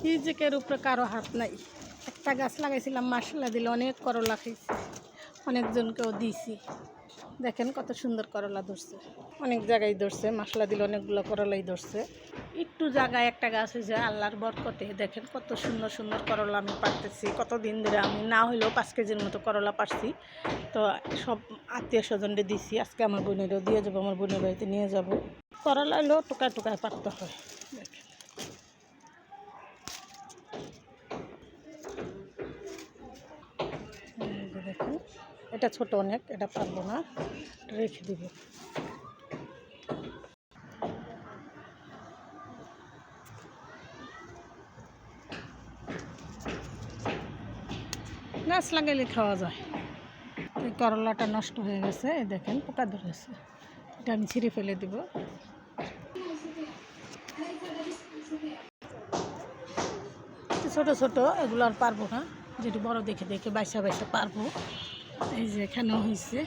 রিজিকের উপরে কারো হাত নাই। একটা গাছ লাগাইছিলাম, মাশাআল্লাহ দিলে অনেক করলা খাইছি, অনেকজনকেও দিয়েছি। দেখেন কত সুন্দর করলা ধরছে, অনেক জায়গায় ধরছে, মাশাআল্লাহ দিলে অনেকগুলো করলাই ধরছে। একটু জায়গায় একটা গাছ হয়েছে, আল্লাহর বরকতে দেখেন কত সুন্দর সুন্দর করলা আমি পারতেছি। কতদিন ধরে আমি না হলেও 5 কেজির মতো করলা পারছি। তো সব আত্মীয় স্বজনদের দিছি, আজকে আমার বোনেরও দিয়ে যাবো, আমার বোনের বাড়িতে নিয়ে যাব। করলা হলেও টোকায় টোকায় পারতে হয়। দেখেন দেখেন, এটা ছোট অনেক, এটা পারবো না, রেখে দিব। গাছ লাগাইলে খাওয়া যায়। এই করলাটা নষ্ট হয়ে গেছে, এই দেখেন পোকা ধরেছে, এটা আমি ছিঁড়ে ফেলে দিব। ছোট ছোট এগুলো আর পারবো না, যেটি বড় দেখে দেখে বাইসা বাইসা পারবো। এই যে এখানেও হয়েছে।